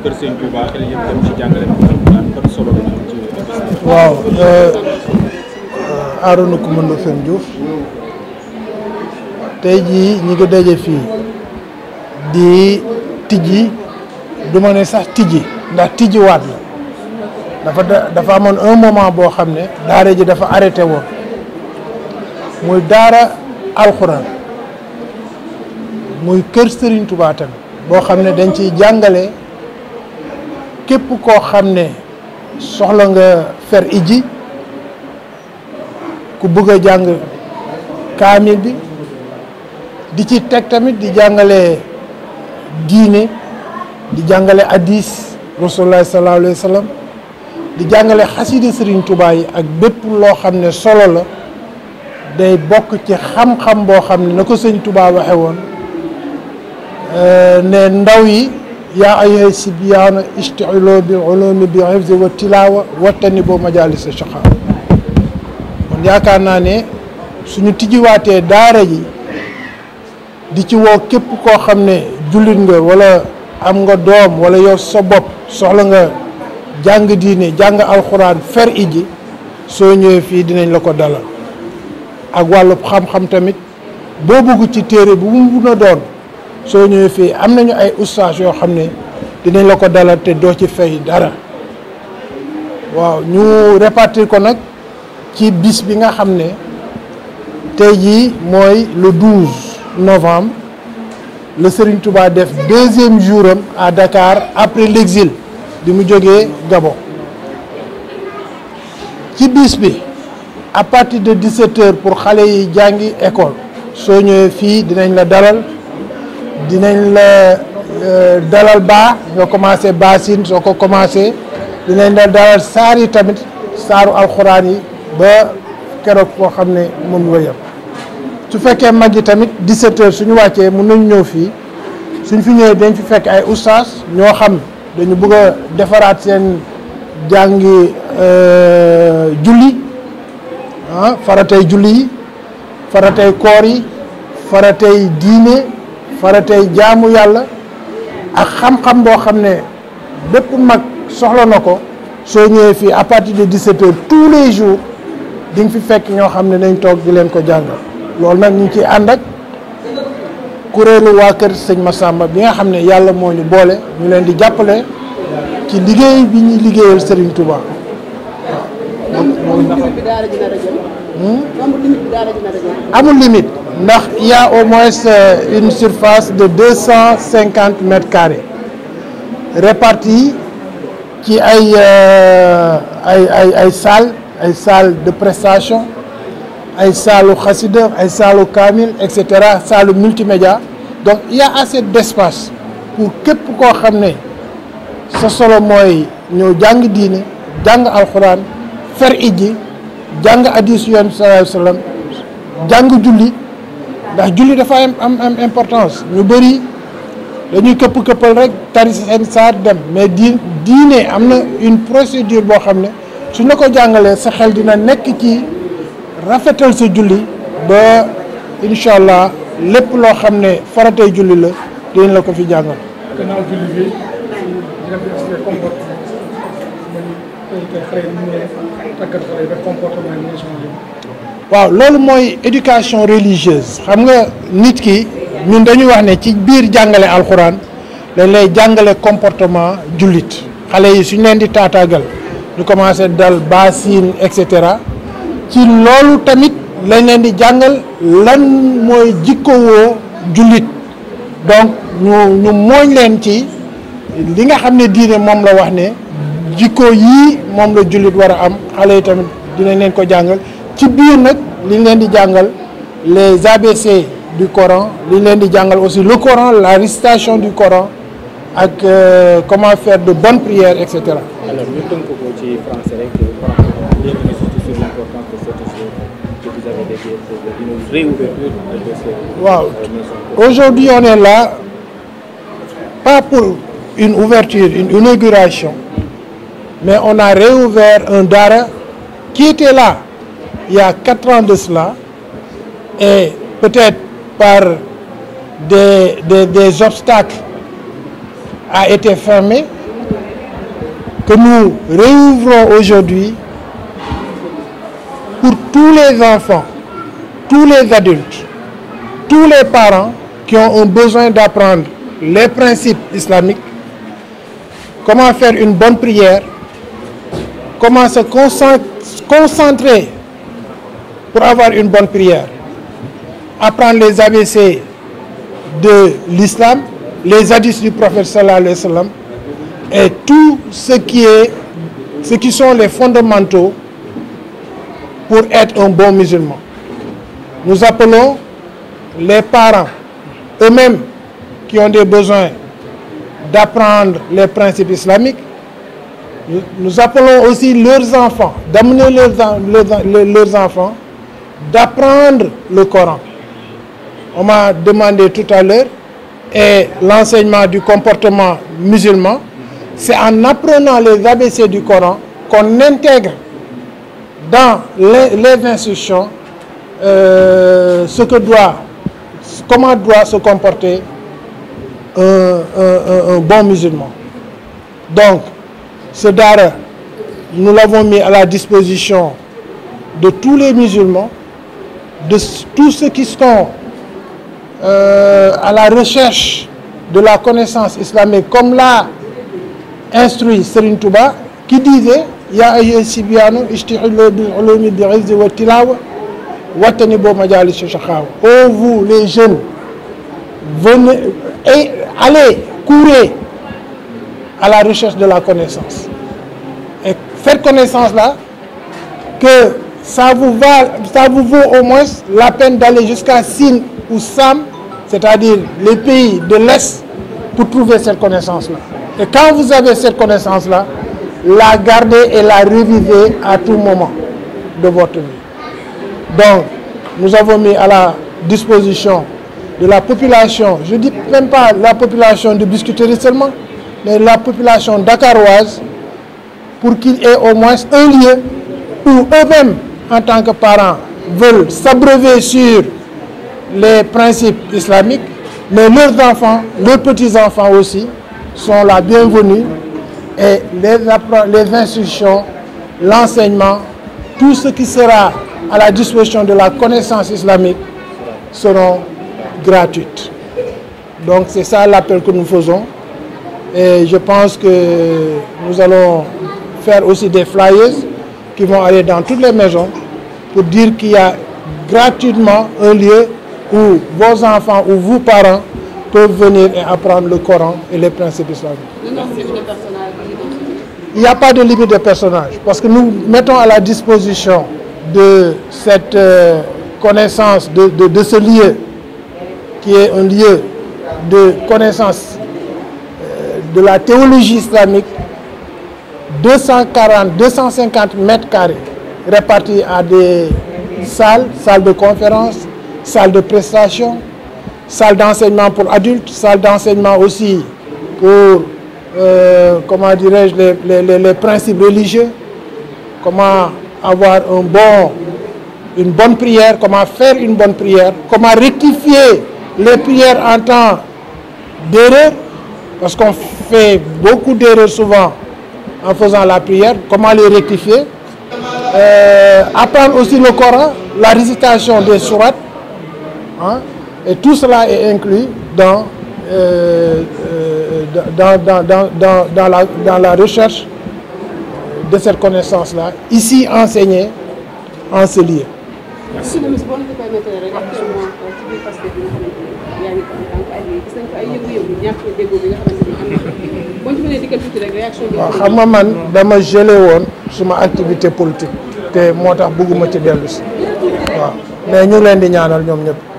kër Sëñ Touba xel yëpp dem ci jàngale alxuraan ban solo la ci waaw Arouna Coumba Ndoffène Diouf tey jii ñi ngi daje fii di tijji du ma ne sax tijji ndax tijji waat la dafa amoon un moment boo xam ne daara ji dafa arrêté woon muy daara alxuraan muy kër Serigne Touba tamit boo xam ne dañ ciy jàngale képp koo xam ne soxla nga fer iji ku bëgg a jàng kaamil bi di ci teg tamit di jàngale diine di jàngale hadis rasulullah sallallahu alayhi wa sallam di jàngale xasida Serigne Touba yi ak bépp loo xam ne solo la day bokk ci xam-xam boo xam ne na ko Sëñ Touba waxe woon ne ndaw yi yaa ayyuha sibyaana ishtaghiluu bil ulumi bi hifzi wa tilaawa wattanibu majalis shaqa kon yaakaar naa ne suñu tijjiwaatee daara ji di ci woo képp koo xam ne jullit nga wala am nga doom wala yow sa bopp soxla nga jàng diine jàng alxuraan fer iji soo ñëwee fii dinañ la ko dalal ak wàllu xam-xam tamit boo bëgg ci téere bu mu mun a doon soo ñëwee fii am nañu ay ustaas yoo xam ne dinañ la ko dalal te doo ci fay dara waaw ñu répartir ko nag ci bis bi nga xam ne tey jii mooy le 12 novembre le Serigne Touba def deuxième jour am à Dakar après l'exil bi mu jógee Gabon ci bis bi à partir de 17h pour xale yi jàngi école soo ñëwee fii dinañ la dalal dinañ la dalal baa nga commencé baasin soo ko commencé dinañ la dalal saar yi tamit saaru alxuraan yi ba keroog koo xam ne moom nga yem su fekkee mag yi tamit 17h suñu wàccee mun nañ ñëw fii suñ fi ñëwee dañ fi fekk ay ustaas ñoo xam dañu bëgg a defaraat seen jàngi julli faratay julli yi faratay koor yi faratay diine faratay jaamu yàlla ak xam-xam boo xam ne bépp mag soxla na ko soo ñëwee fii à partir de 17h tous les jours di nga fi fekk ñoo xam ne nañ toog di leen ko jàngal loolu nag ñu ngi ciy ànd ak kuréelu waa kër sëñ Massamba bi nga xam ne yàlla moo ñu boole ñu leen di jàppale ci liggéey bi ñuy liggéeyal Serigne Touba amul limite ndax il y a au moins une surface de 250 mètres carrés répartis ci ay salles de prestation ay saalu xasida ay saalu kaamil et cetera saalu multimédia donc il y a assez d'espace pour képp koo xam ne sa solo mooy ñëw jàng diine jàng alxuraan fer iji jàng hadiis Yonent sallallahu alayhi wa sallam jàng julli ndax julli dafa am importance ñu bëri dañuy këppal rek tari seen saar dem mais diine am na une procédure boo xam ne suñ la ko jàngalee sa xel dina nekk ci rafetal sa julli ba incha allah lépp loo xam ne faratay julli la dinañ la ko fi jàngal. gannaaw julli bi dina fi comportement waaw loolu mooy éducation religieuse xam nga nit ki ñun dañuy wax ne ci biir jàngale alxuraan dañ lay jàngale comportement jullit xale yi suñ leen di taataagal ñu commencé dal baasin et cetera ci loolu tamit lañ leen di jàngal lan mooy jikkowoo jullit donc ñu mooñ leen ci li nga xam ne diine moom la wax ne jikko yii moom la jullit war a am xale yi tamit dinañ leen ko jàngal ci biir nag li ñu leen di jàngal les ABC du Coran li ñu leen di jàngal aussi le Coran la récitation du Coran ak comment faire de bonnes prières et cetera. alors ñu tënk ko ci français rek léegi ñu sur l'importance de cette chose que vous avez dédiée pour une réouverture de cette waaw maison. aujourd'hui on est là pas pour une ouverture une inauguration mais on a réouvert un daara qui était là il y a 4 ans de cela et peut-être par des obstacles a été fermé que nous réouvrons aujourd'hui pour tous les enfants, tous les adultes, tous les parents qui ont un besoin d'apprendre les principes islamiques, comment faire une bonne prière, comment se concentrer pour avoir une bonne prière, apprendre les ABC de l'islam, les hadiths du prophète sallallahu alayhi wa sallam et tout ce qui sont les fondamentaux pour être un bon musulman. Nous appelons les parents eux-mêmes qui ont des besoins d'apprendre les principes islamiques. Nous appelons aussi leurs enfants, d'amener leurs enfants d'apprendre le Coran. On m'a demandé tout à l'heure, et l'enseignement du comportement musulman, c'est en apprenant les ABC du Coran qu'on intègre dans les instructions comment doit se comporter un bon musulman. Donc, ce dara, nous l'avons mis à la disposition de tous les musulmans, de tous ceux qui sont à la recherche de la connaissance islamique, comme l'a instruit Serigne Touba, qui disait Ya ayyuha sibyanu ishtihilu bil ulumi bi izzi wa tilawa wattanibu majalis shaqawa. Oh vous les jeunes, venez et allez, courez à la recherche de la connaissance. Et cette connaissance-là, que ça vous vaut au moins la peine d'aller jusqu'à Sin ou Sam, c'est-à-dire les pays de l'Est, pour trouver cette connaissance-là. Et quand vous avez cette connaissance-là, la garder et la reviver à tout moment de votre vie. Donc, nous avons mis à la disposition de la population, je ne dis même pas la population de Biscuiterie seulement, mais la population dakaroise, pour qu'il y ait au moins un lieu où eux-mêmes, en tant que parents, veulent s'abreuver sur les principes islamiques, mais leurs enfants, leurs petits-enfants aussi, sont la bienvenue, et les instructions, l'enseignement, tout ce qui sera à la disposition de la connaissance islamique seront gratuites. Donc c'est ça l'appel que nous faisons, et je pense que nous allons faire aussi des flyers qui vont aller dans toutes les maisons pour dire qu'il y a gratuitement un lieu où vos enfants ou vos parents peuvent venir et apprendre le Coran et les principes islamiques. Il n'y a pas de limite de personnage, parce que nous mettons à la disposition de cette connaissance, de ce lieu, qui est un lieu de connaissance de la théologie islamique, 250 mètres carrés répartis à des salles de conférence, salles de prestation, salles d'enseignement pour adultes, salles d'enseignement aussi pour, comment dirais-je, les principes religieux, comment avoir une bonne prière, comment faire une bonne prière, comment rectifier les prières en temps d'erreur, parce qu'on fait beaucoup d'erreurs souvent en faisant la prière, comment les rectifier. Apprendre aussi le Coran, la récitation des sourates, hein, et tout cela est inclus dans la recherche de cette connaissance-là, ici enseignée en ce lieu. Merci. waaw xam nga man dama gelé woon suma activité politique te moo tax bëgguma ci dellu si waaw mais ñu leen di ñaanal ñoom ñëpp.